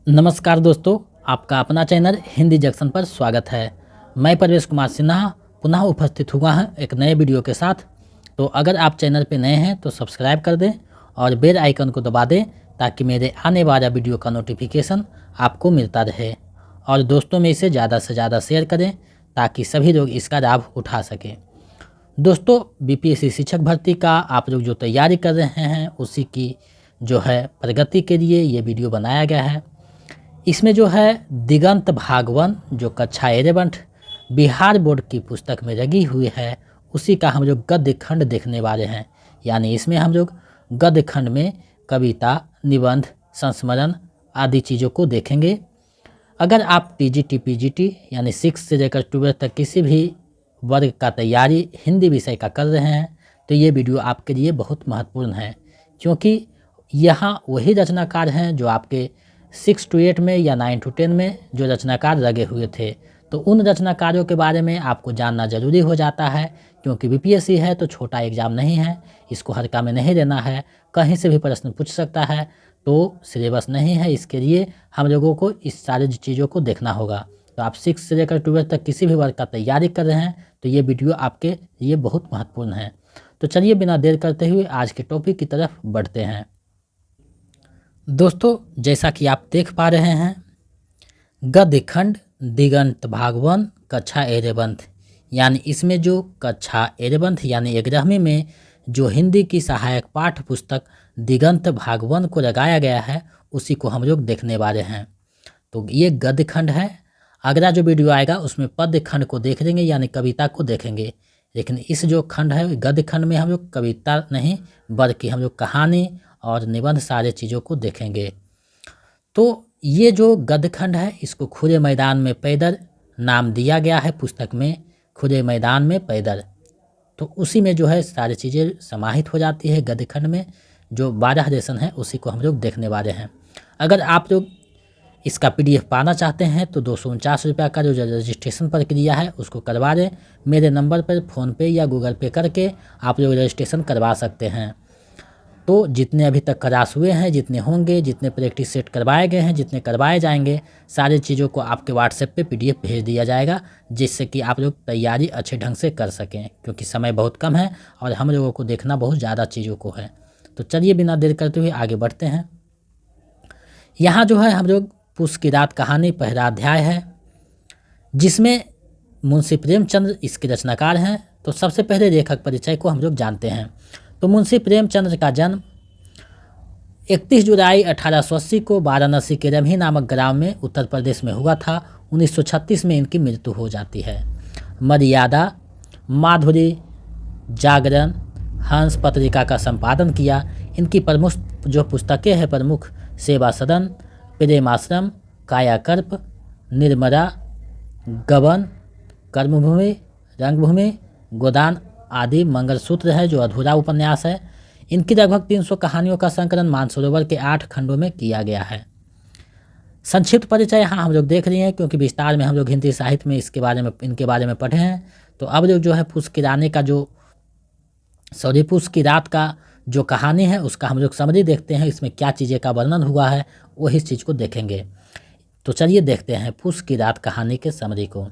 नमस्कार दोस्तों, आपका अपना चैनल हिंदी जंक्शन पर स्वागत है। मैं परवेश कुमार सिन्हा पुनः उपस्थित हुआ हूँ एक नए वीडियो के साथ। तो अगर आप चैनल पे नए हैं तो सब्सक्राइब कर दें और बेल आइकन को दबा दें ताकि मेरे आने वाला वीडियो का नोटिफिकेशन आपको मिलता रहे। और दोस्तों में इसे ज़्यादा से ज़्यादा शेयर करें ताकि सभी लोग इसका लाभ उठा सकें। दोस्तों, बीपीएससी शिक्षक भर्ती का आप लोग जो तैयारी कर रहे हैं उसी की जो है प्रगति के लिए ये वीडियो बनाया गया है। इसमें जो है दिगंत भागवन जो कक्षा 11 बिहार बोर्ड की पुस्तक में लगी हुई है उसी का हम लोग गद्य खंड देखने वाले हैं। यानी इसमें हम लोग गद्य खंड में कविता, निबंध, संस्मरण आदि चीज़ों को देखेंगे। अगर आप टीजीटी, पीजीटी यानी 6 से लेकर 12 तक किसी भी वर्ग का तैयारी हिंदी विषय का कर रहे हैं तो ये वीडियो आपके लिए बहुत महत्वपूर्ण है, क्योंकि यहाँ वही रचनाकार हैं जो आपके 6 to 8 में या 9 to 10 में जो रचनाकार लगे हुए थे। तो उन रचनाकारों के बारे में आपको जानना ज़रूरी हो जाता है, क्योंकि बीपीएससी है तो छोटा एग्ज़ाम नहीं है, इसको हल्का में नहीं लेना है, कहीं से भी प्रश्न पूछ सकता है। तो सिलेबस नहीं है, इसके लिए हम लोगों को इस सारी चीज़ों को देखना होगा। तो आप 6 से लेकर 12 तक किसी भी वर्ग का तैयारी कर रहे हैं तो ये वीडियो आपके लिए बहुत महत्वपूर्ण है। तो चलिए बिना देर करते हुए आज के टॉपिक की तरफ बढ़ते हैं। दोस्तों, जैसा कि आप देख पा रहे हैं, गद्य खंड दिगंत भागवन कक्षा 11 यानी इसमें जो कक्षा 11 यानी 11वीं में जो हिंदी की सहायक पाठ्य पुस्तक दिगंत भागवन को लगाया गया है उसी को हम लोग देखने वाले हैं। तो ये गद्य खंड है। अगला जो वीडियो आएगा उसमें पद्य खंड को देख लेंगे यानी कविता को देखेंगे। लेकिन इस जो खंड है गद्य खंड में हम लोग कविता नहीं बल्कि हम लोग कहानी और निबंध सारे चीज़ों को देखेंगे। तो ये जो गद्य खंड है इसको खुले मैदान में पैदल नाम दिया गया है पुस्तक में, खुले मैदान में पैदल। तो उसी में जो है सारी चीज़ें समाहित हो जाती है। गद्य खंड में जो 12 लेसन है उसी को हम लोग देखने वाले हैं। अगर आप लोग इसका PDF पाना चाहते हैं तो 249 रुपये का जो रजिस्ट्रेशन प्रक्रिया है उसको करवा दें। मेरे नंबर पर फ़ोनपे या गूगल पे करके आप लोग रजिस्ट्रेशन करवा सकते हैं। तो जितने अभी तक क्लास हुए हैं, जितने होंगे, जितने प्रैक्टिस सेट करवाए गए हैं, जितने करवाए जाएंगे, सारी चीज़ों को आपके व्हाट्सएप पे PDF भेज दिया जाएगा, जिससे कि आप लोग तैयारी अच्छे ढंग से कर सकें, क्योंकि समय बहुत कम है और हम लोगों को देखना बहुत ज़्यादा चीज़ों को है। तो चलिए बिना देर करते हुए आगे बढ़ते हैं। यहाँ जो है हम लोग पूस की रात कहानी पहला अध्याय है, जिसमें मुंशी प्रेमचंद्र इसके रचनाकार हैं। तो सबसे पहले लेखक परिचय को हम लोग जानते हैं। तो मुंशी प्रेमचंद्र का जन्म 31 जुलाई 1880 को वाराणसी के रम्ही नामक ग्राम में उत्तर प्रदेश में हुआ था। 1936 में इनकी मृत्यु हो जाती है। मर्यादा, माधुरी, जागरण, हंस पत्रिका का संपादन किया। इनकी प्रमुख जो पुस्तकें हैं प्रमुख सेवा सदन, प्रेमाश्रम, कायाकल्प, निर्मला, गबन, कर्मभूमि, रंगभूमि, गोदान आदि, मंगलसूत्र है जो अधूरा उपन्यास है। इनकी लगभग 300 कहानियों का संकलन मानसरोवर के 8 खंडों में किया गया है। संक्षिप्त परिचय यहाँ हम लोग देख रहे हैं, क्योंकि विस्तार में हम लोग हिंदी साहित्य में इनके बारे में पढ़े हैं। तो अब जो है पूस की रात का जो कहानी है उसका हम लोग समरी देखते हैं। इसमें क्या चीज़ें का वर्णन हुआ है वही इस चीज़ को देखेंगे। तो चलिए देखते हैं पूस की रात कहानी के समरी को।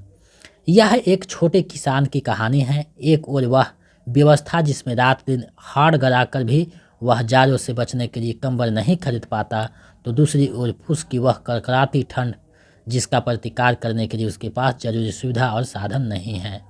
यह एक छोटे किसान की कहानी है। एक और वह व्यवस्था जिसमें रात दिन हाड़ गड़ाकर भी वह जाड़ों से बचने के लिए कंबल नहीं खरीद पाता, तो दूसरी ओर फूस की वह कड़कड़ाती ठंड जिसका प्रतिकार करने के लिए उसके पास जरूरी सुविधा और साधन नहीं है।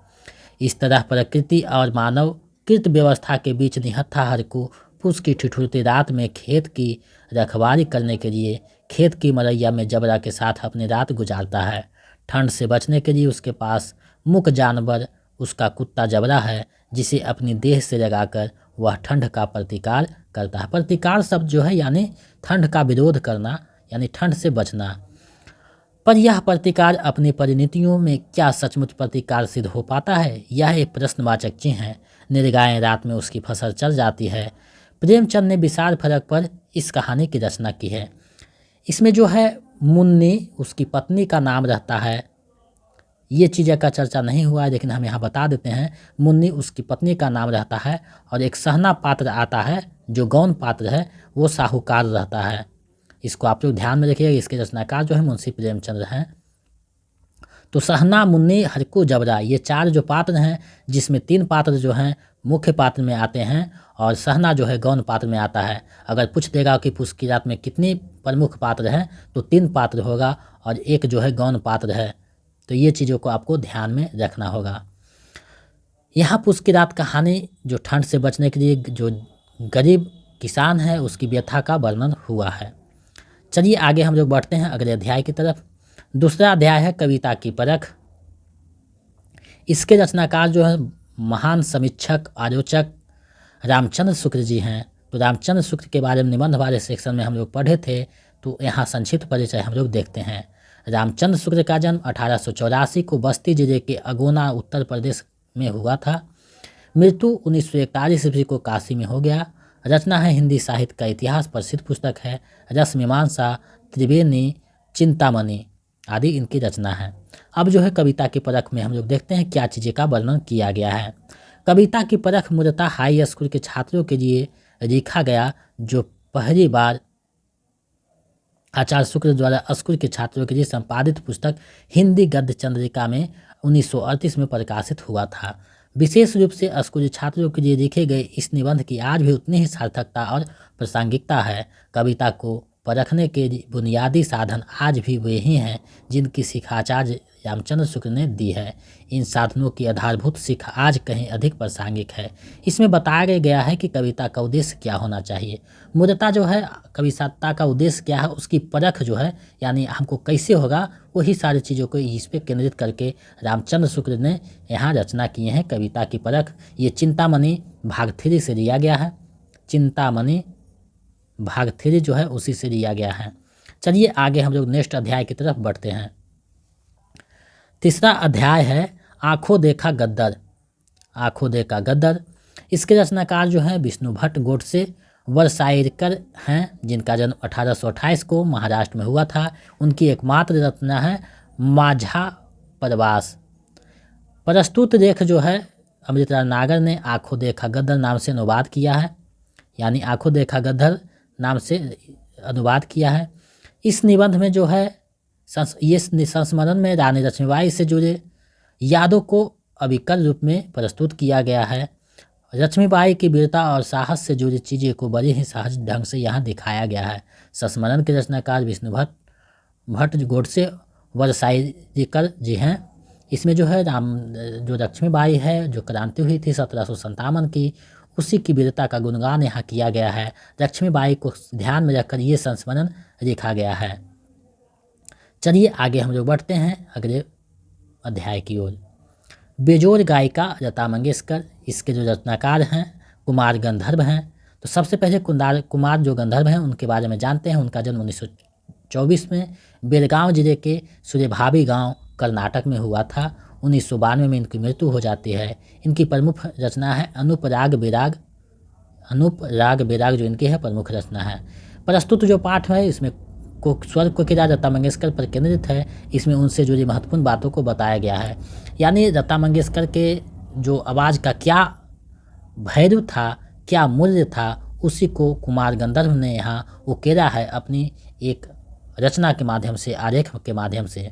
इस तरह प्रकृति और मानव कृत व्यवस्था के बीच निहत्था हरकू फूस की ठिठुरती रात में खेत की रखवाली करने के लिए खेत की मरैया में जबरा के साथ अपनी रात गुजारता है। ठंड से बचने के लिए उसके पास मुक जानवर उसका कुत्ता जबरा है, जिसे अपनी देह से लगाकर वह ठंड का प्रतिकार करता है। प्रतिकार शब्द जो है यानी ठंड का विरोध करना, यानी ठंड से बचना। पर यह प्रतिकार अपनी परिणतियों में क्या सचमुच प्रतिकार सिद्ध हो पाता है, यह एक प्रश्नवाचक चिन्ह है। निर्गायें रात में उसकी फसल चल जाती है। प्रेमचंद ने विशाल फर्क पर इस कहानी की रचना की है। इसमें जो है मुन्नी उसकी पत्नी का नाम रहता है। ये चीज़ें का चर्चा नहीं हुआ है, लेकिन हम यहाँ बता देते हैं। मुन्नी उसकी पत्नी का नाम रहता है और एक सहना पात्र आता है जो गौन पात्र है वो साहूकार रहता है। इसको आप लोग ध्यान में रखिएगा। इसके रचनाकार जो है मुंशी प्रेमचंद्र हैं। तो सहना, मुन्नी, हरकू, जबरा, ये 4 जो पात्र हैं, जिसमें 3 पात्र जो हैं मुख्य पात्र में आते हैं और सहना जो है गौण पात्र में आता है। अगर पूछ देगा कि पुष्किरात में कितने प्रमुख पात्र हैं तो 3 पात्र होगा और 1 जो है गौण पात्र है। तो ये चीज़ों को आपको ध्यान में रखना होगा। यहाँ पुष्किरात कहानी जो ठंड से बचने के लिए जो गरीब किसान है उसकी व्यथा का वर्णन हुआ है। चलिए आगे हम लोग बढ़ते हैं अगले अध्याय की तरफ। दूसरा अध्याय है कविता की परख। इसके रचनाकार जो है महान समीक्षक आलोचक रामचंद्र शुक्ल जी हैं। तो रामचंद्र शुक्ल के बारे में निबंध वाले सेक्शन में हम लोग पढ़े थे, तो यहाँ संक्षिप्त परिचय हम लोग देखते हैं। रामचंद्र शुक्ल का जन्म 1884 को बस्ती जिले के अगोना उत्तर प्रदेश में हुआ था। मृत्यु 1941 ईस्वी को काशी में हो गया। रचना है हिंदी साहित्य का इतिहास प्रसिद्ध पुस्तक है। रस मीमांसा, त्रिवेणी, चिंतामणि आदि इनकी रचना है। अब जो है कविता की परख में हम लोग देखते हैं क्या चीज़ें का वर्णन किया गया है। कविता की परख मूलतः हाई स्कूल के छात्रों के लिए लिखा गया, जो पहली बार आचार्य शुक्ल द्वारा स्कूल के छात्रों के लिए संपादित पुस्तक हिंदी गद्य चंद्रिका में 1938 में प्रकाशित हुआ था। विशेष रूप से स्कूली छात्रों के लिए लिखे गए इस निबंध की आज भी उतनी ही सार्थकता और प्रासंगिकता है। कविता को परखने के बुनियादी साधन आज भी वे ही हैं जिनकी सीख आचार्य रामचंद्र शुक्ल ने दी है। इन साधनों की आधारभूत सीख आज कहीं अधिक प्रासंगिक है। इसमें बताया गया है कि कविता का उद्देश्य क्या होना चाहिए। मूलतः जो है कविता का उद्देश्य क्या है, उसकी परख जो है यानी हमको कैसे होगा, वही सारी चीज़ों को इस पर केंद्रित करके रामचंद्र शुक्ल ने यहाँ रचना किए हैं। कविता की परख ये चिंतामणि भाग 3 से लिया गया है। चिंतामणि भाग 3 जो है उसी से लिया गया है। चलिए आगे हम लोग नेक्स्ट अध्याय की तरफ बढ़ते हैं। तीसरा अध्याय है आंखों देखा गद्दर। आंखों देखा गद्दर, इसके रचनाकार जो हैं विष्णु भट्ट गोडसे वरसाइरकर हैं, जिनका जन्म 1828 को महाराष्ट्र में हुआ था। उनकी एकमात्र रचना है माझा प्रवास। प्रस्तुत लेख जो है अमृता नागर ने आंखों देखा गद्दर नाम से अनुवाद किया है, यानी आंखों देखा गद्दर नाम से अनुवाद किया है। इस निबंध में जो है ये संस्मरण में रानी लक्ष्मीबाई से जुड़े यादों को अविकल रूप में प्रस्तुत किया गया है। लक्ष्मीबाई की वीरता और साहस से जुड़ी चीज़ें को बड़े ही सहज ढंग से यहाँ दिखाया गया है। संस्मरण के रचनाकार विष्णु भट्ट गोडसे वरसाइकर जी हैं। इसमें जो है जो लक्ष्मीबाई है जो क्रांति हुई थी 1757 की, उसी की वीरता का गुणगान यहाँ किया गया है। लक्ष्मीबाई को ध्यान में रखकर ये संस्मरण लिखा गया है। चलिए आगे हम लोग बढ़ते हैं अगले अध्याय की ओर। बेजोड़ गायिका लता मंगेशकर, इसके जो रचनाकार हैं कुमार गंधर्व हैं। तो सबसे पहले कुमार जो गंधर्व हैं उनके बारे में जानते हैं। उनका जन्म 1924 में बेलगांव जिले के सूर्यभावी गांव कर्नाटक में हुआ था। 1992 में इनकी मृत्यु हो जाती है। इनकी प्रमुख रचना है अनूप राग बेराग जो इनकी है प्रमुख रचना है। प्रस्तुत जो पाठ है इसमें स्वर कोकिला लता मंगेशकर पर केंद्रित है। इसमें उनसे जुड़ी महत्वपूर्ण बातों को बताया गया है। यानी लता मंगेशकर के जो आवाज़ का क्या भैरव था, क्या मूल्य था, उसी को कुमार गंधर्व ने यहाँ उकेरा है अपनी एक रचना के माध्यम से, आरेख के माध्यम से।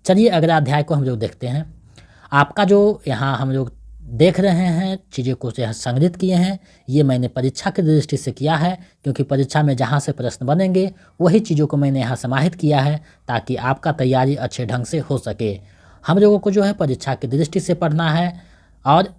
चलिए अगला अध्याय को हम लोग देखते हैं। आपका जो यहाँ हम लोग देख रहे हैं चीज़ों को यहाँ संग्रहित किए हैं, ये मैंने परीक्षा की दृष्टि से किया है, क्योंकि परीक्षा में जहाँ से प्रश्न बनेंगे वही चीज़ों को मैंने यहाँ समाहित किया है ताकि आपका तैयारी अच्छे ढंग से हो सके। हम लोगों को जो है परीक्षा की दृष्टि से पढ़ना है और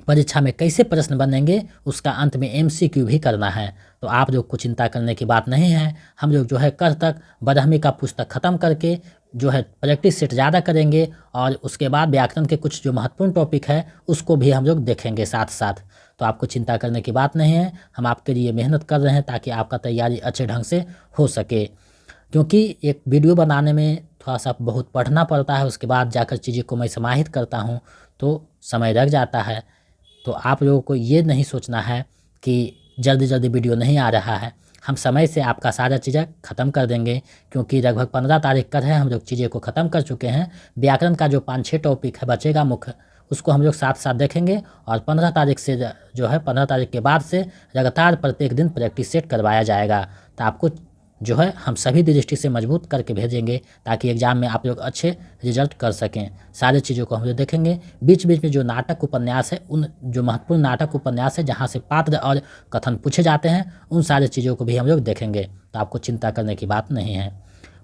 परीक्षा में कैसे प्रश्न बनेंगे उसका अंत में MCQ भी करना है। तो आप लोग को चिंता करने की बात नहीं है। हम लोग जो है कल तक ब्राह्मी का पुस्तक ख़त्म करके जो है प्रैक्टिस सेट ज़्यादा करेंगे और उसके बाद व्याकरण के कुछ जो महत्वपूर्ण टॉपिक है उसको भी हम लोग देखेंगे साथ साथ। तो आपको चिंता करने की बात नहीं है। हम आपके लिए मेहनत कर रहे हैं ताकि आपका तैयारी अच्छे ढंग से हो सके, क्योंकि एक वीडियो बनाने में थोड़ा सा बहुत पढ़ना पड़ता है, उसके बाद जाकर चीज़ों को मैं समाहित करता हूँ तो समय लग जाता है। तो आप लोगों को ये नहीं सोचना है कि जल्दी जल्दी वीडियो नहीं आ रहा है। हम समय से आपका सारा चीज़ें ख़त्म कर देंगे, क्योंकि लगभग 15 तारीख कर है हम लोग चीज़ें को ख़त्म कर चुके हैं। व्याकरण का जो 5-6 टॉपिक है बचेगा मुख्य, उसको हम लोग साथ साथ देखेंगे। और 15 तारीख से जो है 15 तारीख के बाद से लगातार प्रत्येक दिन प्रैक्टिस सेट करवाया जाएगा। तो आपको जो है हम सभी दृष्टि से मजबूत करके भेजेंगे ताकि एग्ज़ाम में आप लोग अच्छे रिजल्ट कर सकें। सारे चीज़ों को हम लोग देखेंगे। बीच बीच में जो नाटक उपन्यास है, उन जो महत्वपूर्ण नाटक उपन्यास है जहाँ से पात्र और कथन पूछे जाते हैं, उन सारे चीज़ों को भी हम लोग देखेंगे, तो आपको चिंता करने की बात नहीं है।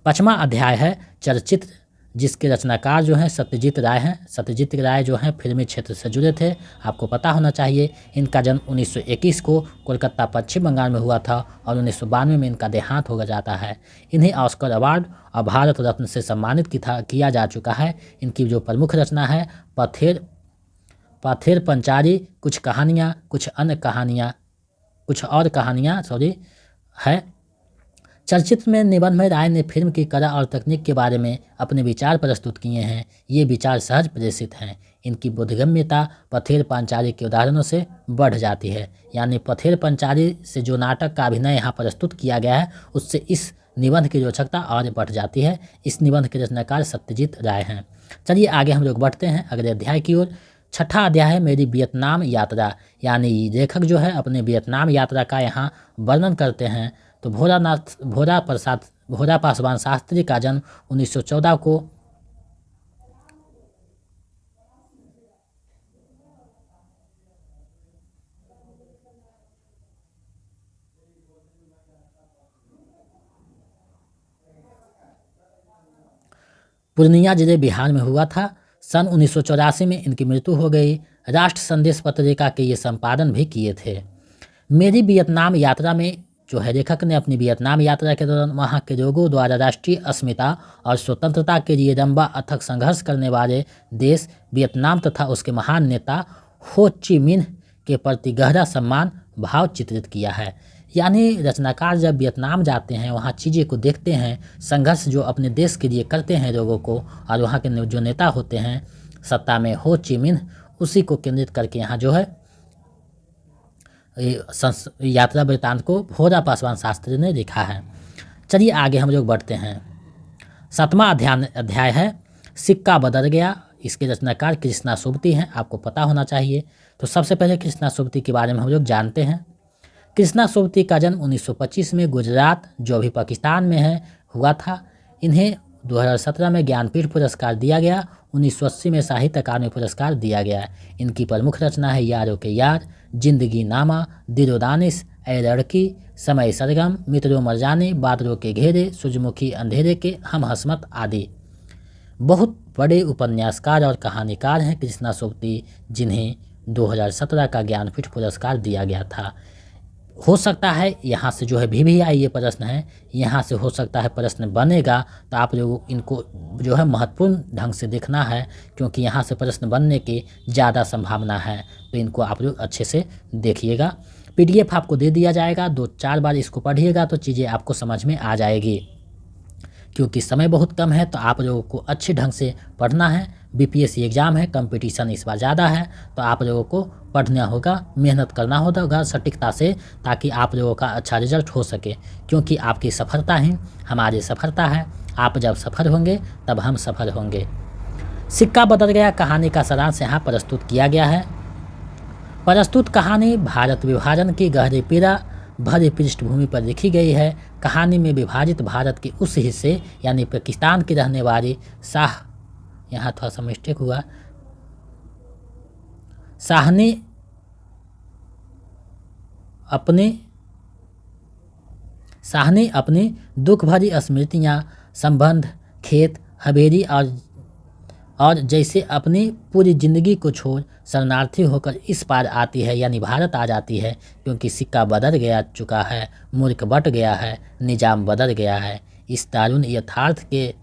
5वां अध्याय है चलचित्र, जिसके रचनाकार जो हैं सत्यजीत राय हैं। सत्यजीत राय जो हैं फिल्मी क्षेत्र से जुड़े थे, आपको पता होना चाहिए। इनका जन्म 1921 को कोलकाता पश्चिम बंगाल में हुआ था और 1992 में इनका देहांत हो जाता है। इन्हें ऑस्कर अवार्ड और भारत रत्न से सम्मानित किया जा चुका है। इनकी जो प्रमुख रचना है पथेर पंचारी, कुछ और कहानियाँ है। चलचित्र में निबंध में राय ने फिल्म की कला और तकनीक के बारे में अपने विचार प्रस्तुत किए हैं। ये विचार सहज प्रेषित हैं। इनकी बोधगम्यता पथेर पंचारी के उदाहरणों से बढ़ जाती है। यानी पथेर पंचारी से जो नाटक का अभिनय यहाँ प्रस्तुत किया गया है, उससे इस निबंध की रोचकता और बढ़ जाती है। इस निबंध के रचनाकार सत्यजीत राय हैं। चलिए आगे हम लोग बढ़ते हैं अगले अध्याय की ओर। 6ठा अध्याय है मेरी वियतनाम यात्रा। यानी लेखक जो है अपने वियतनाम यात्रा का यहाँ वर्णन करते हैं। तो भोरा पासवान शास्त्री का जन्म 1914 को पूर्णिया जिले बिहार में हुआ था। सन 1984 में इनकी मृत्यु हो गई। राष्ट्र संदेश पत्रिका के ये संपादन भी किए थे। मेरी वियतनाम यात्रा में जो है लेखक ने अपनी वियतनाम यात्रा के दौरान वहाँ के लोगों द्वारा राष्ट्रीय अस्मिता और स्वतंत्रता के लिए लंबा अथक संघर्ष करने वाले देश वियतनाम तथा उसके महान नेता हो ची मिन्ह के प्रति गहरा सम्मान भाव चित्रित किया है। यानी रचनाकार जब वियतनाम जाते हैं, वहाँ चीज़ें को देखते हैं, संघर्ष जो अपने देश के लिए करते हैं लोगों को, और वहाँ के जो नेता होते हैं सत्ता में हो ची मिन्ह, उसी को केंद्रित करके यहाँ जो है यात्रा वृत्तांत को भोरा पासवान शास्त्री ने लिखा है। चलिए आगे हम लोग बढ़ते हैं। 7वां अध्याय है सिक्का बदल गया। इसके रचनाकार कृष्णा सुब्बती हैं, आपको पता होना चाहिए। तो सबसे पहले कृष्णा सुब्बती के बारे में हम लोग जानते हैं। कृष्णा सुब्बती का जन्म 1925 में गुजरात, जो अभी पाकिस्तान में है, हुआ था। इन्हें 2017 में ज्ञानपीठ पुरस्कार दिया गया। 1980 में साहित्य अकादमी पुरस्कार दिया गया। इनकी प्रमुख रचना है यारों के यार, जिंदगी नामा, दिलो दानिश, ए लड़की, समय सरगम, मित्रों मर जाने, बादलों के घेरे, सूरजमुखी अंधेरे के, हम हसमत आदि। बहुत बड़े उपन्यासकार और कहानीकार हैं कृष्णा सुब्बती, जिन्हें 2017 का ज्ञानपीठ पुरस्कार दिया गया था। हो सकता है यहाँ से जो है VVI ये प्रश्न है, यहाँ से हो सकता है प्रश्न बनेगा, तो आप लोग इनको जो है महत्वपूर्ण ढंग से देखना है, क्योंकि यहाँ से प्रश्न बनने की ज़्यादा संभावना है। तो इनको आप लोग अच्छे से देखिएगा। PDF आपको दे दिया जाएगा, 2-4 बार इसको पढ़िएगा तो चीज़ें आपको समझ में आ जाएगी। क्योंकि समय बहुत कम है, तो आप लोगों को अच्छे ढंग से पढ़ना है। BPSC एग्ज़ाम है, कंपटीशन इस बार ज़्यादा है, तो आप लोगों को पढ़ना होगा, मेहनत करना होगा सटीकता से, ताकि आप लोगों का अच्छा रिजल्ट हो सके। क्योंकि आपकी सफलता ही हमारी सफलता है। आप जब सफल होंगे तब हम सफल होंगे। सिक्का बदल गया कहानी का सारांश यहाँ प्रस्तुत किया गया है। प्रस्तुत कहानी भारत विभाजन की गहरी पीड़ा भरी पृष्ठभूमि पर लिखी गई है। कहानी में विभाजित भारत के उस हिस्से यानी पाकिस्तान की रहने वाली यहाँ थोड़ा सा मिस्टेक हुआ, शाहनी अपनी दुख भरी स्मृतियाँ, संबंध, खेत, हवेली और जैसे अपनी पूरी ज़िंदगी को छोड़ शरणार्थी होकर इस पार आती है, यानी भारत आ जाती है। क्योंकि सिक्का बदल चुका है, मुल्क बट गया है, निज़ाम बदल गया है। इस दारुण यथार्थ के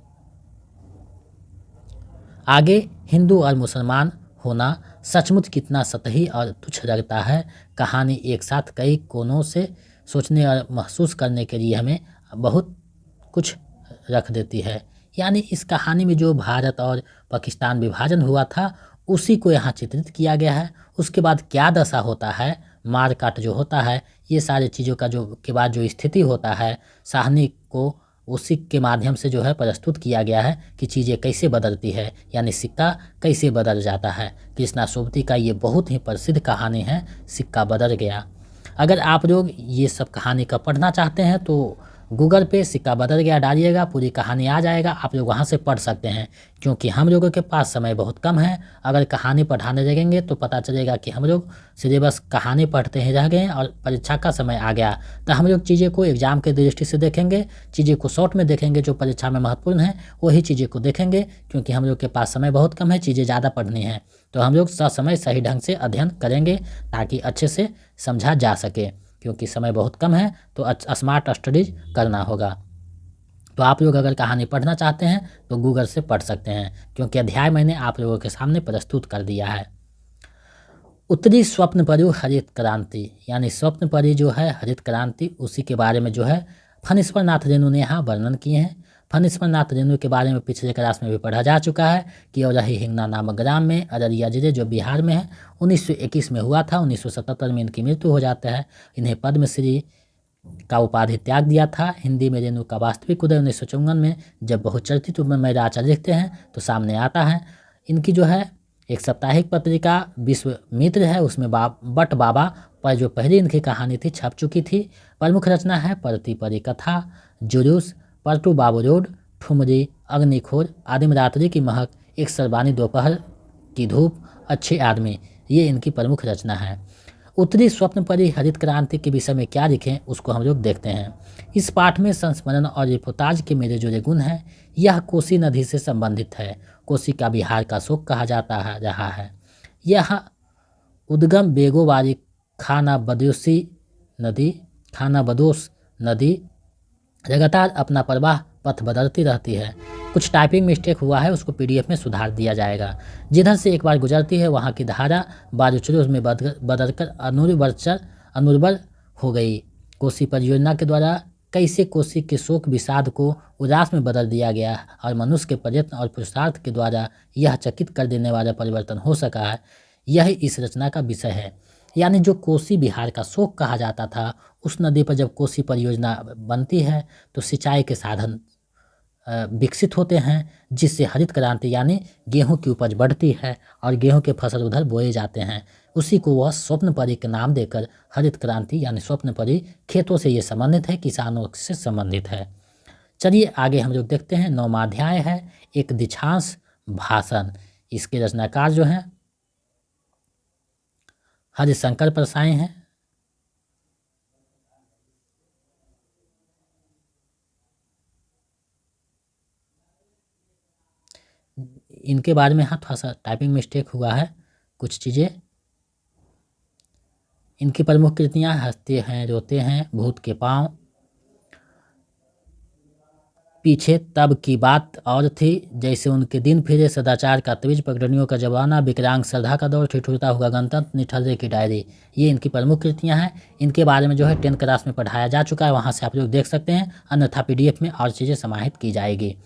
आगे हिंदू और मुसलमान होना सचमुच कितना सतही और तुच्छ लगता है। कहानी एक साथ कई कोनों से सोचने और महसूस करने के लिए हमें बहुत कुछ रख देती है। यानी इस कहानी में जो भारत और पाकिस्तान विभाजन हुआ था, उसी को यहाँ चित्रित किया गया है। उसके बाद क्या दशा होता है, मार काट जो होता है, ये सारी चीज़ों का के बाद जो स्थिति होता है, शाहनी को उसी के माध्यम से जो है प्रस्तुत किया गया है कि चीज़ें कैसे बदलती है, यानी सिक्का कैसे बदल जाता है। कृष्णा सुब्बती का ये बहुत ही प्रसिद्ध कहानी है, सिक्का बदल गया। अगर आप लोग ये सब कहानी का पढ़ना चाहते हैं तो गूगल पे सिक्का बदल गया डालिएगा, पूरी कहानी आ जाएगा, आप लोग वहाँ से पढ़ सकते हैं। क्योंकि हम लोगों के पास समय बहुत कम है, अगर कहानी पढ़ाने लगेंगे तो पता चलेगा कि हम लोग सिलेबस कहानी पढ़ते ही रह गए और परीक्षा का समय आ गया। तो हम लोग चीज़ें को एग्जाम के दृष्टि से देखेंगे, चीज़ें को शॉर्ट में देखेंगे, जो परीक्षा में महत्वपूर्ण है वही चीज़ें को देखेंगे। क्योंकि हम लोग के पास समय बहुत कम है, चीज़ें ज़्यादा पढ़नी है, तो हम लोग ससमय सही ढंग से अध्ययन करेंगे ताकि अच्छे से समझा जा सके। क्योंकि समय बहुत कम है तो स्मार्ट स्टडीज करना होगा। तो आप लोग अगर कहानी पढ़ना चाहते हैं तो गूगल से पढ़ सकते हैं, क्योंकि अध्याय मैंने आप लोगों के सामने प्रस्तुत कर दिया है। उत्तरी स्वप्नपरी हरित क्रांति, यानी स्वप्नपरी जो है हरित क्रांति, उसी के बारे में जो है फणीश्वर नाथ रेणु ने यहाँ वर्णन किए हैं। फणीश्वर नाथ रेणु के बारे में पिछले क्लास में भी पढ़ा जा चुका है कि औरही हिंगना नामक ग्राम में अररिया जिले जो बिहार में है 1921 में हुआ था। 1977 में इनकी मृत्यु हो जाता है। इन्हें पद्मश्री का उपाधि त्याग दिया था। हिंदी में रेणु का वास्तविक उदय 1954 में जब बहुचर्चित मेरा आचार्य लिखते हैं तो सामने आता है। इनकी जो है एक साप्ताहिक पत्रिका विश्व मित्र है, उसमें बट बाबा पर जो पहली इनकी कहानी थी छप चुकी थी। प्रमुख रचना है परती परी कथा, जुलूस, परटू बाबू रोड, ठुमरी, अग्निखोर, आदिम रात्रि की महक, एक सरबानी दोपहर की धूप, अच्छे आदमी, ये इनकी प्रमुख रचना है। उत्तरी स्वप्नपरी हरित क्रांति के विषय में क्या लिखें उसको हम लोग देखते हैं। इस पाठ में संस्मरण और रिपोर्टाज के मेरे जुड़े गुण हैं। यह कोसी नदी से संबंधित है। कोसी का बिहार का शोक कहा जाता है रहा है। यह उद्गम बेगोवारी खाना बदोश नदी लगातार अपना प्रवाह पथ बदलती रहती है। कुछ टाइपिंग मिस्टेक हुआ है, उसको पीडीएफ में सुधार दिया जाएगा। जिधर से एक बार गुजरती है वहाँ की धारा बारूचरोज में बदलकर अनुर्वर हो गई। कोसी परियोजना के द्वारा कैसे कोसी के शोक विषाद को उदास में बदल दिया गया और मनुष्य के प्रयत्न और पुरुषार्थ के द्वारा यह चकित कर देने वाला परिवर्तन हो सका है, यही इस रचना का विषय है। यानी जो कोसी बिहार का शोक कहा जाता था, उस नदी पर जब कोसी परियोजना बनती है तो सिंचाई के साधन विकसित होते हैं, जिससे हरित क्रांति यानी गेहूं की उपज बढ़ती है और गेहूं के फसल उधर बोए जाते हैं। उसी को वह स्वप्नपरी के नाम देकर हरित क्रांति यानी स्वप्नपरी, खेतों से ये संबंधित है, किसानों से संबंधित है। चलिए आगे हम लोग देखते हैं। 9वां अध्याय है एक दीक्षांत भाषण। इसके रचनाकार जो हैं हरिशंकर परसाई हैं। इनके बारे में हाँ थोड़ा सा टाइपिंग मिस्टेक हुआ है, कुछ चीज़ें। इनकी प्रमुख कृतियाँ हंसते हैं रोते हैं, भूत के पाँव, पीछे, तब की बात और थी, जैसे उनके दिन फिरे, सदाचार का तवीज, पगडंडियों का जमाना, विकलांग श्रद्धा का दौर, ठिठुरता हुआ गणतंत्र, निठल्ले की डायरी, ये इनकी प्रमुख कृतियाँ हैं। इनके बारे में जो है 10th क्लास में पढ़ाया जा चुका है, वहाँ से आप लोग देख सकते हैं, अन्यथा पीडीएफ में और चीज़ें समाहित की जाएगी।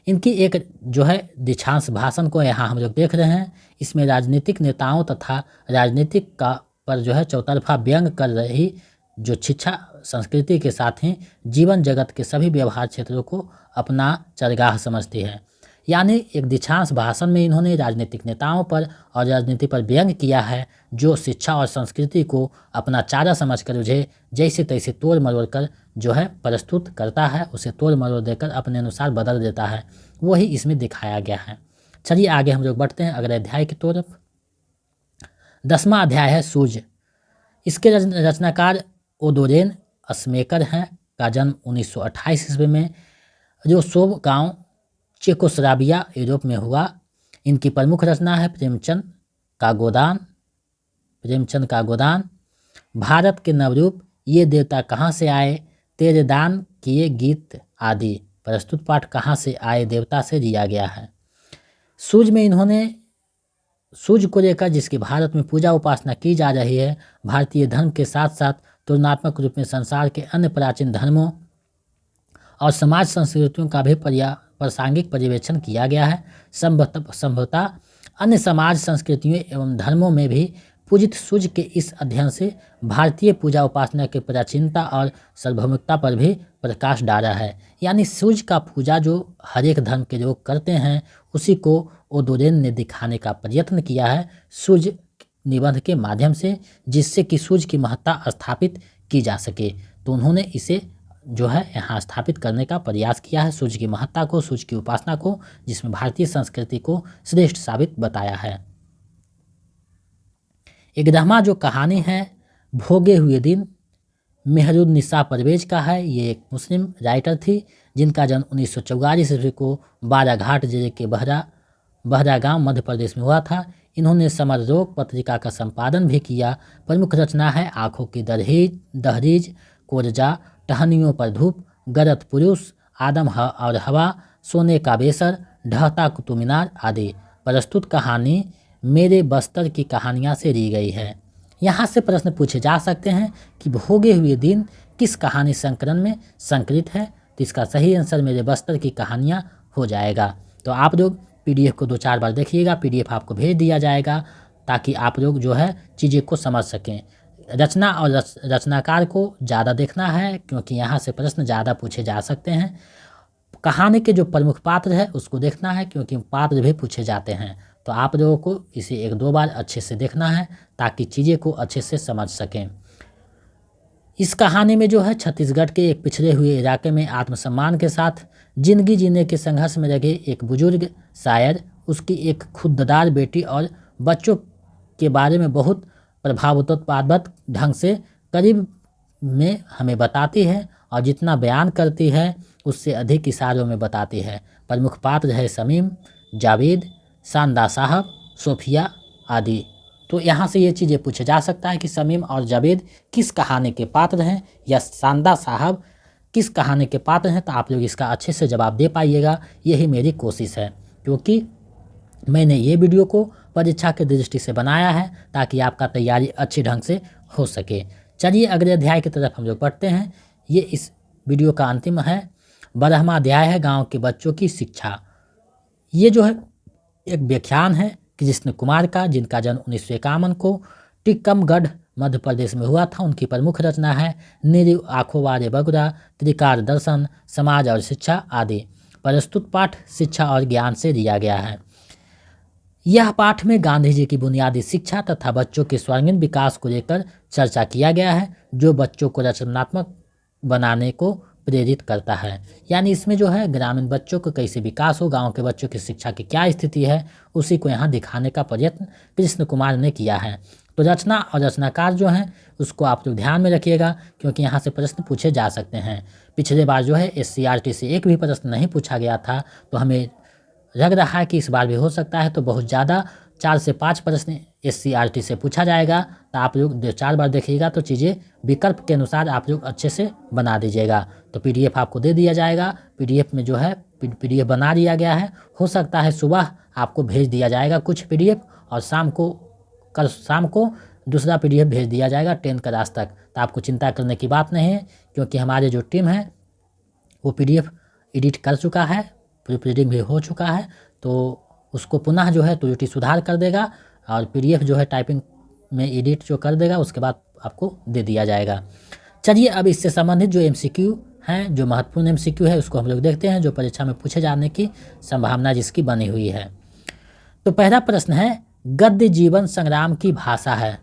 इनकी एक जो है दीक्षांत भाषण को यहाँ हम लोग देख रहे हैं। इसमें राजनीतिक नेताओं तथा राजनीतिक का पर जो है चौतरफा व्यंग कर रही जो शिक्षा संस्कृति के साथ ही जीवन जगत के सभी व्यवहार क्षेत्रों को अपना चरगाह समझती है। यानी एक दीक्षांत भाषण में इन्होंने राजनीतिक नेताओं पर और राजनीति पर व्यंग किया है, जो शिक्षा और संस्कृति को अपना चारा समझकर उसे जैसे तैसे तोड़ मरोड़ कर जो है प्रस्तुत करता है, उसे तोड़ मरोड़ देकर अपने अनुसार बदल देता है, वही इसमें दिखाया गया है। चलिए आगे हम लोग बढ़ते हैं अगले अध्याय की तरफ। 10वां अध्याय है सूर्य। इसके रचनाकार ओदोरेन स्मेकर हैं, का जन्म 1928 ईस्वी में जो सोव गांव चेकोस्लोवाकिया यूरोप में हुआ। इनकी प्रमुख रचना है प्रेमचंद का गोदान, भारत के नवरूप, ये देवता कहाँ से आए, तेरे दान किए गीत आदि। प्रस्तुत पाठ कहाँ से आए देवता से दिया गया है। सूर्य में इन्होंने सूर्य को लेकर जिसकी भारत में पूजा उपासना की जा रही है, भारतीय धर्म के साथ साथ तुलनात्मक रूप में संसार के अन्य प्राचीन धर्मों और समाज संस्कृतियों का भी प्रासंगिक पर्यवेक्षण किया गया है। संभवतः अन्य समाज संस्कृतियों एवं धर्मों में भी पूजित सूर्य के इस अध्ययन से भारतीय पूजा उपासना की प्राचीनता और सार्वभौमिकता पर भी प्रकाश डाला है। यानी सूर्य का पूजा जो हर एक धर्म के लोग करते हैं, उसी को ओदोरेन ने दिखाने का प्रयत्न किया है सूर्य निबंध के माध्यम से, जिससे कि सूर्य की महत्ता स्थापित की जा सके। तो उन्होंने इसे जो है यहाँ स्थापित करने का प्रयास किया है, सूर्य की महत्ता को, सूर्य की उपासना को, जिसमें भारतीय संस्कृति को श्रेष्ठ साबित बताया है। इकदमा जो कहानी है भोगे हुए दिन मेहरुन्निसा परवेज का है। ये एक मुस्लिम राइटर थी जिनका जन्म 1944 ईस्वी को बाराघाट जिले के बहरा गांव मध्य प्रदेश में हुआ था। इन्होंने समर रोग पत्रिका का संपादन भी किया। प्रमुख रचना है आँखों की दहरीज, कोरजा, टहनियों पर धूप, गरत पुरुष, आदम और हवा, सोने का बेसर, ढहता कुतुब मीनार आदि। प्रस्तुत कहानी मेरे बस्तर की कहानियाँ से ली गई है। यहाँ से प्रश्न पूछे जा सकते हैं कि भोगे हुए दिन किस कहानी संकलन में संकलित है, तो इसका सही आंसर मेरे बस्तर की कहानियाँ हो जाएगा। तो आप लोग पीडीएफ को 2-4 बार देखिएगा, पीडीएफ आपको भेज दिया जाएगा ताकि आप लोग जो है चीज़ें को समझ सकें। रचना और रचनाकार को ज़्यादा देखना है क्योंकि यहाँ से प्रश्न ज़्यादा पूछे जा सकते हैं। कहानी के जो प्रमुख पात्र है उसको देखना है क्योंकि पात्र भी पूछे जाते हैं। तो आप लोगों को इसे 1-2 बार अच्छे से देखना है ताकि चीज़ें को अच्छे से समझ सकें। इस कहानी में जो है छत्तीसगढ़ के एक पिछड़े हुए इलाके में आत्मसम्मान के साथ जिंदगी जीने के संघर्ष में लगे एक बुजुर्ग शायर, उसकी एक खुददार बेटी और बच्चों के बारे में बहुत प्रभावोत्पादक ढंग से करीब में हमें बताती है और जितना बयान करती है उससे अधिक इशारों में बताती है। प्रमुख पात्र है शमीम, जावेद, शानदा साहब, सोफिया आदि। तो यहाँ से ये चीज़ें पूछा जा सकता है कि शमीम और जावेद किस कहानी के पात्र हैं या शानदा साहब किस कहानी के पात्र हैं। तो आप लोग इसका अच्छे से जवाब दे पाइएगा, यही मेरी कोशिश है क्योंकि मैंने ये वीडियो को परीक्षा की दृष्टि से बनाया है ताकि आपका तैयारी अच्छी ढंग से हो सके। चलिए अगले अध्याय की तरफ हम लोग पढ़ते हैं। ये इस वीडियो का अंतिम है। 12वां अध्याय है गाँव के बच्चों की शिक्षा। ये जो है एक व्याख्यान है कृष्ण कुमार का, जिनका जन्म 1951 को टिक्कमगढ़ मध्य प्रदेश में हुआ था। उनकी प्रमुख रचना है निरीव आँखों वाले बगुड़ा, त्रिकाल दर्शन, समाज और शिक्षा आदि। प्रस्तुत पाठ शिक्षा और ज्ञान से दिया गया है। यह पाठ में गांधी जी की बुनियादी शिक्षा तथा बच्चों के स्वर्णिम विकास को लेकर चर्चा किया गया है, जो बच्चों को रचनात्मक बनाने को प्रेरित करता है। यानी इसमें जो है ग्रामीण बच्चों को कैसे विकास हो, गांव के बच्चों की शिक्षा की क्या स्थिति है, उसी को यहाँ दिखाने का प्रयत्न कृष्ण कुमार ने किया है। तो रचना और रचनाकार जो हैं उसको आप लोग ध्यान में रखिएगा क्योंकि यहाँ से प्रश्न पूछे जा सकते हैं। पिछले बार जो है SCRT से एक भी प्रश्न नहीं पूछा गया था, तो हमें लग रहा है कि इस बार भी हो सकता है। तो बहुत ज़्यादा 4 से 5 प्रश्न SCRT से पूछा जाएगा। तो आप लोग 2-4 बार देखिएगा तो चीज़ें विकल्प के अनुसार आप लोग अच्छे से बना दीजिएगा। तो PDF आपको दे दिया जाएगा। PDF में जो है PDF बना दिया गया है। हो सकता है सुबह आपको भेज दिया जाएगा कुछ PDF और कल शाम को दूसरा PDF भेज दिया जाएगा 10 क्लास तक। तो आपको चिंता करने की बात नहीं है क्योंकि हमारे जो टीम है वो PDF एडिट कर चुका है, प्रूफ रीडिंग भी हो चुका है। तो उसको पुनः जो है त्रुटि सुधार कर देगा और PDF जो है टाइपिंग में एडिट जो कर देगा उसके बाद आपको दे दिया जाएगा। चलिए अब इससे संबंधित जो MCQ हैं, जो महत्वपूर्ण MCQ है उसको हम लोग देखते हैं, जो परीक्षा में पूछे जाने की संभावना जिसकी बनी हुई है। तो पहला प्रश्न है गद्य जीवन संग्राम की भाषा है।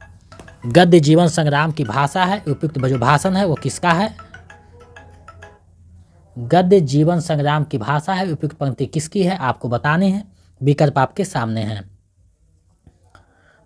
गद्य जीवन संग्राम की भाषा है, उपयुक्त जो भाषण है वो किसका है? गद्य जीवन संग्राम की भाषा है, उपयुक्त पंक्ति किसकी है आपको बतानी है। विकल्प आपके सामने हैं।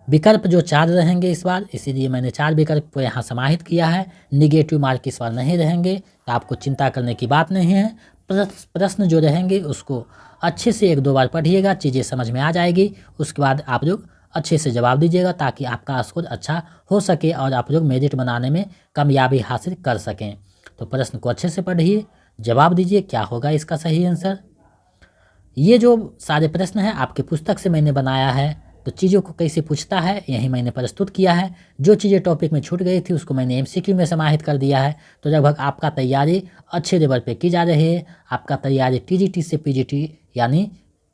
विकल्प जो 4 रहेंगे इस बार, इसीलिए मैंने 4 विकल्प को यहाँ समाहित किया है। निगेटिव मार्क इस बार नहीं रहेंगे, तो आपको चिंता करने की बात नहीं है। प्रश्न जो रहेंगे उसको अच्छे से 1-2 बार पढ़िएगा, चीज़ें समझ में आ जाएगी। उसके बाद आप लोग अच्छे से जवाब दीजिएगा ताकि आपका स्कोर अच्छा हो सके और आप लोग मेरिट बनाने में कामयाबी हासिल कर सकें। तो प्रश्न को अच्छे से पढ़िए, जवाब दीजिए क्या होगा इसका सही आंसर। ये जो सारे प्रश्न हैं आपके पुस्तक से मैंने बनाया है। तो चीज़ों को कैसे पूछता है यही मैंने प्रस्तुत किया है। जो चीज़ें टॉपिक में छूट गई थी उसको मैंने MCQ में समाहित कर दिया है। तो लगभग आपका तैयारी अच्छे लेवल पे की जा रही है। आपका तैयारी TGT से PGT यानी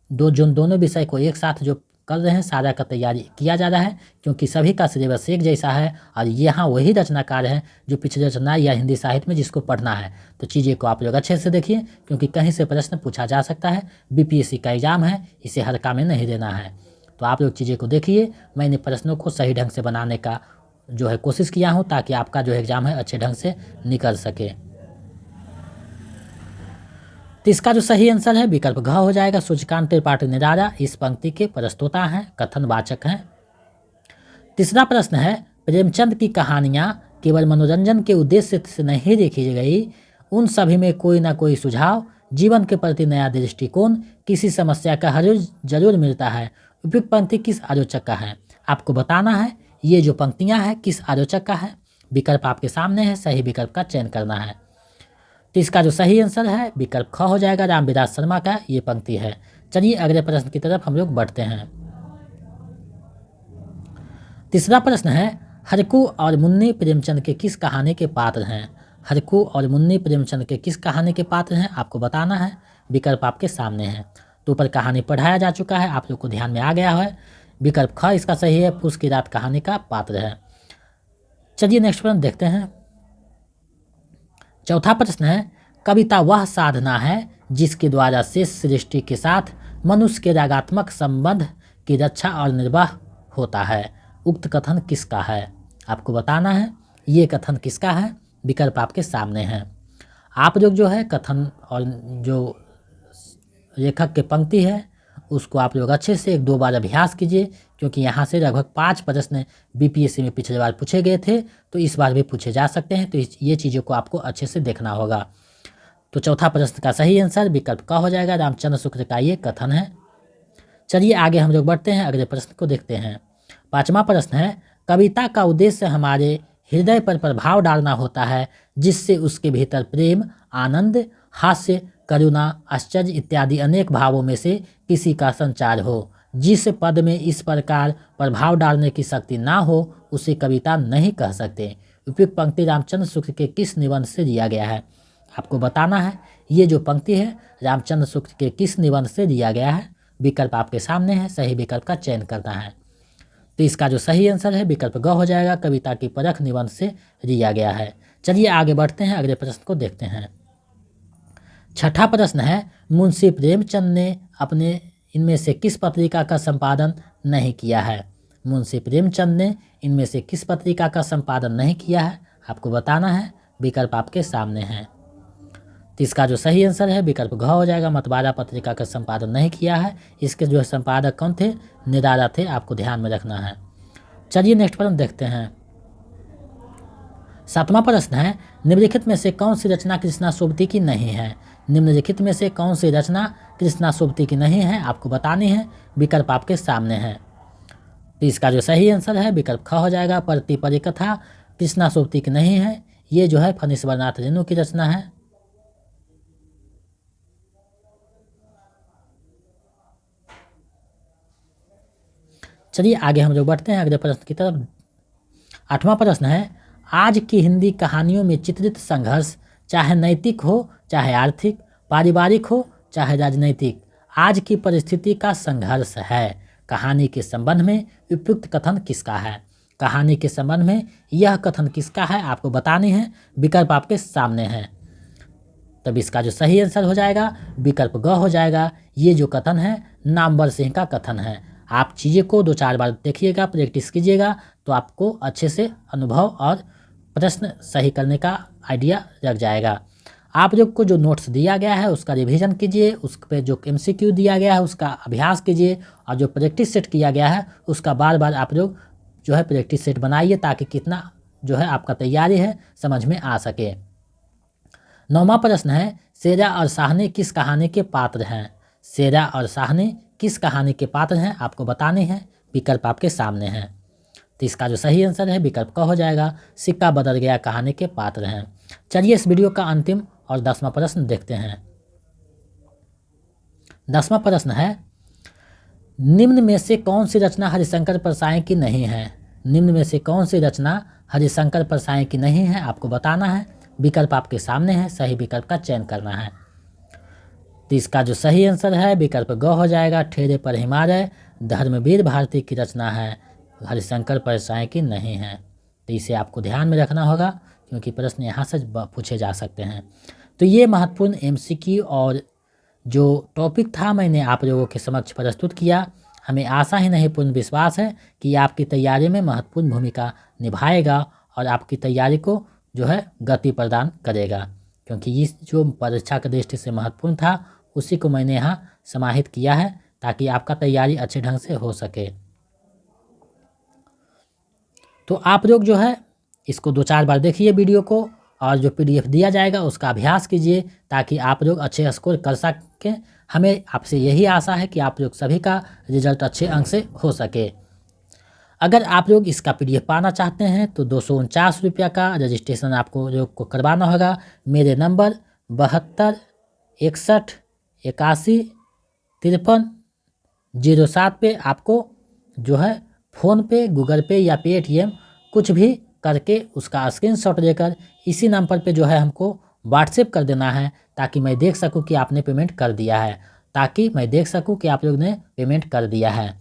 दोनों विषय को एक साथ जो कर रहे हैं सारा का तैयारी किया जा रहा है क्योंकि सभी का सिलेबस एक जैसा है और यहाँ वही रचनाकार हैं जो पिछले रचना या हिंदी साहित्य में जिसको पढ़ना है। तो चीज़ें को आप लोग अच्छे से देखिए क्योंकि कहीं से प्रश्न पूछा जा सकता है। BPSC का एग्ज़ाम है, इसे हल्का में नहीं देना है। तो आप लोग चीज़ें को देखिए। मैंने प्रश्नों को सही ढंग से बनाने का जो है कोशिश किया हूँ ताकि आपका जो एग्ज़ाम है अच्छे ढंग से निकल सके। तो इसका जो सही आंसर है विकल्प घ हो जाएगा। सूर्यकांत त्रिपाठी निराला इस पंक्ति के प्रस्तोता हैं, कथनवाचक हैं। तीसरा प्रश्न है, प्रेमचंद की कहानियाँ केवल मनोरंजन के उद्देश्य से नहीं लिखी गई, उन सभी में कोई ना कोई सुझाव, जीवन के प्रति नया दृष्टिकोण, किसी समस्या का हल जरूर मिलता है। उपयुक्त पंक्ति किस आलोचक का है? आपको बताना है ये जो पंक्तियां हैं किस आलोचक का है। विकल्प आपके सामने है, सही विकल्प का चयन करना है। तो इसका जो सही आंसर है विकल्प ख हो जाएगा, रामविलास शर्मा का ये पंक्ति है। चलिए अगले प्रश्न की तरफ हम लोग बढ़ते हैं। तीसरा प्रश्न है, हरकू और मुन्नी प्रेमचंद के किस कहानी के पात्र हैं? हरकू और मुन्नी प्रेमचंद के किस कहानी के पात्र हैं आपको बताना है। विकल्प आपके सामने है। तो ऊपर कहानी पढ़ाया जा चुका है, आप लोग को ध्यान में आ गया है। विकल्प ख इसका सही है, फूस की रात कहानी का पात्र है। चलिए नेक्स्ट प्रश्न देखते हैं। चौथा प्रश्न है, कविता वह साधना है जिसके द्वारा शेष सृष्टि के साथ मनुष्य के रागात्मक संबंध की रक्षा और निर्वाह होता है। उक्त कथन किसका है? आपको बताना है ये कथन किसका है। विकल्प आपके सामने हैं। आप लोग जो है कथन और जो लेखक के पंक्ति है उसको आप लोग अच्छे से 1-2 बार अभ्यास कीजिए, क्योंकि यहाँ से लगभग 5 प्रश्न बीपीएससी में पिछले बार पूछे गए थे, तो इस बार भी पूछे जा सकते हैं। तो ये चीज़ों को आपको अच्छे से देखना होगा। तो चौथा प्रश्न का सही आंसर विकल्प का हो जाएगा, रामचंद्र शुक्ल का ये कथन है। चलिए आगे हम लोग बढ़ते हैं, अगले प्रश्न को देखते हैं। 5वां प्रश्न है, कविता का उद्देश्य हमारे हृदय पर प्रभाव डालना होता है जिससे उसके भीतर प्रेम, आनंद, हास्य, करुणा, आश्चर्य इत्यादि अनेक भावों में से किसी का संचार हो। जिस पद में इस प्रकार प्रभाव डालने की शक्ति ना हो उसे कविता नहीं कह सकते। उपयुक्त पंक्ति रामचंद्र शुक्ल के किस निबंध से लिया गया है? आपको बताना है ये जो पंक्ति है रामचंद्र शुक्ल के किस निबंध से लिया गया है। विकल्प आपके सामने है, सही विकल्प का चयन करना है। तो इसका जो सही आंसर है विकल्प ग हो जाएगा, कविता की परख निबंध से लिया गया है। चलिए आगे बढ़ते हैं, अगले प्रश्न को देखते हैं। छठा प्रश्न है, मुंशी प्रेमचंद ने अपने इनमें से किस पत्रिका का संपादन नहीं किया है? मुंशी प्रेमचंद ने इनमें से किस पत्रिका का संपादन नहीं किया है आपको बताना है। विकल्प आपके सामने है। तो इसका जो सही आंसर है विकल्प घ हो जाएगा, मतवारा पत्रिका का संपादन नहीं किया है। इसके जो संपादक कौन थे? निराला थे, आपको ध्यान में रखना है। चलिए नेक्स्ट प्रश्न देखते हैं। 7वां प्रश्न है, निम्नलिखित में से कौन सी रचना कृष्णा सोबती की नहीं है? निम्नलिखित में से कौन सी रचना कृष्णा सोबती की नहीं है आपको बतानी है। विकल्प आपके सामने है। तो इसका जो सही आंसर है विकल्प ख हो जाएगा, प्रति परिकथा कृष्णा सोबती की नहीं है। ये जो है फणीश्वरनाथ रेणु की रचना है। चलिए आगे हम लोग बढ़ते हैं अगले प्रश्न की तरफ। 8वां प्रश्न है, आज की हिंदी कहानियों में चित्रित संघर्ष चाहे नैतिक हो, चाहे आर्थिक, पारिवारिक हो, चाहे राजनैतिक, आज की परिस्थिति का संघर्ष है। कहानी के संबंध में उपयुक्त कथन किसका है? कहानी के संबंध में यह कथन किसका है आपको बतानी है। विकल्प आपके सामने है। तब इसका जो सही आंसर हो जाएगा विकल्प ग हो जाएगा। ये जो कथन है नामवर सिंह का कथन है। आप चीज़ें को 2-4 बार देखिएगा, प्रैक्टिस कीजिएगा, तो आपको अच्छे से अनुभव और प्रश्न सही करने का आइडिया लग जाएगा। आप लोग को जो नोट्स दिया गया है उसका रिवीजन कीजिए, उस पर जो MCQ दिया गया है उसका अभ्यास कीजिए, और जो प्रैक्टिस सेट किया गया है उसका बार बार आप लोग जो है प्रैक्टिस सेट बनाइए, ताकि कितना जो है आपका तैयारी है समझ में आ सके। 9वां प्रश्न है, शेरा और शाहनी किस कहानी के पात्र हैं? शेरा और शाहनी किस कहानी के पात्र हैं आपको बताने हैं। विकल्प आपके सामने हैं। तो इसका जो सही आंसर है विकल्प का हो जाएगा, सिक्का बदल गया कहानी के पात्र हैं। चलिए इस वीडियो का अंतिम और 10वां प्रश्न देखते हैं। 10वां प्रश्न है, निम्न में से कौन सी रचना हरिशंकर परसाई की नहीं है? निम्न में से कौन सी रचना हरिशंकर परसाई की नहीं है आपको बताना है। विकल्प आपके सामने है, सही विकल्प का चयन करना है। तो इसका जो सही आंसर है विकल्प ग हो जाएगा, ठेरे पर हिमालय धर्मवीर भारती की रचना है, हरिशंकर परसाई की नहीं है। तो इसे आपको ध्यान में रखना होगा, क्योंकि प्रश्न यहाँ से पूछे जा सकते हैं। तो ये महत्वपूर्ण MCQ और जो टॉपिक था मैंने आप लोगों के समक्ष प्रस्तुत किया। हमें आशा ही नहीं पूर्ण विश्वास है कि आपकी तैयारी में महत्वपूर्ण भूमिका निभाएगा और आपकी तैयारी को जो है गति प्रदान करेगा। क्योंकि इस जो परीक्षा के दृष्टि से महत्वपूर्ण था उसी को मैंने यहाँ समाहित किया है ताकि आपका तैयारी अच्छे ढंग से हो सके। तो आप लोग जो है इसको 2-4 बार देखिए वीडियो को, और जो PDF दिया जाएगा उसका अभ्यास कीजिए ताकि आप लोग अच्छे स्कोर कर सकें। हमें आपसे यही आशा है कि आप लोग सभी का रिजल्ट अच्छे अंक से हो सके। अगर आप लोग इसका PDF पाना चाहते हैं तो 249 रुपया का रजिस्ट्रेशन आपको लोग को करवाना होगा। मेरे नंबर 72 61 81 53 07 पे आपको जो है फ़ोनपे, गूगल पे या पेटीएम कुछ भी करके उसका स्क्रीनशॉट लेकर इसी नंबर पे जो है हमको व्हाट्सएप कर देना है ताकि मैं देख सकूं कि आपने पेमेंट कर दिया है, ताकि मैं देख सकूं कि आप लोग ने पेमेंट कर दिया है।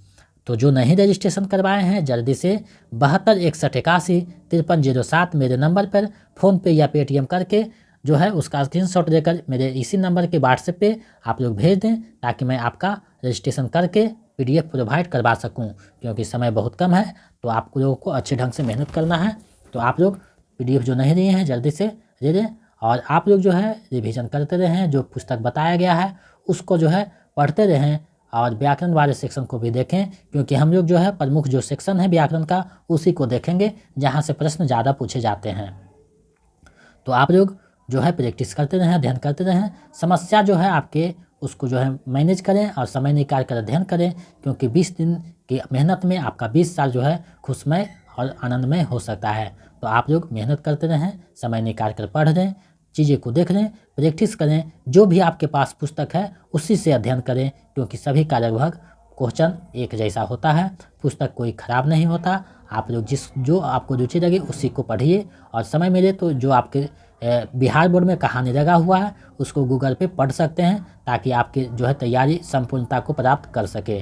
तो जो नहीं रजिस्ट्रेशन करवाए हैं जल्दी से 72 61 81 53 07 मेरे नंबर पर फ़ोनपे या पेटीएम करके जो है उसका स्क्रीनशॉट देकर मेरे इसी नंबर के व्हाट्सएप पे आप लोग भेज दें ताकि मैं आपका रजिस्ट्रेशन करके PDF प्रोवाइड करवा सकूं। क्योंकि समय बहुत कम है तो आप लोगों को अच्छे ढंग से मेहनत करना है। तो आप लोग PDF जो नहीं लिए हैं जल्दी से ले लें, और आप लोग जो है रिवीजन करते रहें, जो पुस्तक बताया गया है उसको जो है पढ़ते रहें, और व्याकरण वाले सेक्शन को भी देखें क्योंकि हम लोग जो है प्रमुख जो सेक्शन है व्याकरण का उसी को देखेंगे जहाँ से प्रश्न ज़्यादा पूछे जाते हैं। तो आप लोग जो है प्रैक्टिस करते रहें, अध्ययन करते रहें, समस्या जो है आपके उसको जो है मैनेज करें और समय निकाल कर अध्ययन करें क्योंकि 20 दिन की मेहनत में आपका 20 साल जो है खुशमय और आनंदमय हो सकता है। तो आप लोग मेहनत करते रहें, समय निकाल कर पढ़ लें, चीज़ें को देख लें, प्रैक्टिस करें, जो भी आपके पास पुस्तक है उसी से अध्ययन करें क्योंकि सभी का लगभग क्वेश्चन एक जैसा होता है, पुस्तक कोई ख़राब नहीं होता। आप लोग जो आपको रुचि लगे उसी को पढ़िए, और समय मिले तो जो आपके बिहार बोर्ड में कहानी लगा हुआ है उसको गूगल पे पढ़ सकते हैं ताकि आपकी जो है तैयारी संपूर्णता को प्राप्त कर सके।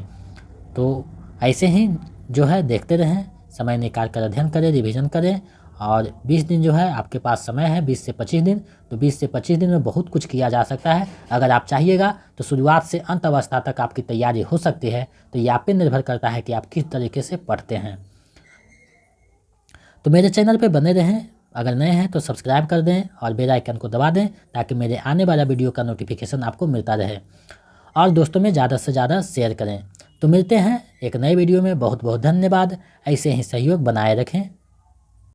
तो ऐसे ही जो है देखते रहें, समय निकाल कर अध्ययन करें, रिवीजन करें, और 20 दिन जो है आपके पास समय है, 20 से 25 दिन। तो 20 से 25 दिन में बहुत कुछ किया जा सकता है। अगर आप चाहिएगा तो शुरुआत से अंत अवस्था तक आपकी तैयारी हो सकती है। तो ये आप पे निर्भर करता है कि आप किस तरीके से पढ़ते हैं। तो मेरे चैनल पे बने रहें, अगर नए हैं तो सब्सक्राइब कर दें और बेल आइकन को दबा दें ताकि मेरे आने वाला वीडियो का नोटिफिकेशन आपको मिलता रहे, और दोस्तों में ज़्यादा से ज़्यादा शेयर करें। तो मिलते हैं एक नए वीडियो में। बहुत बहुत धन्यवाद। ऐसे ही सहयोग बनाए रखें।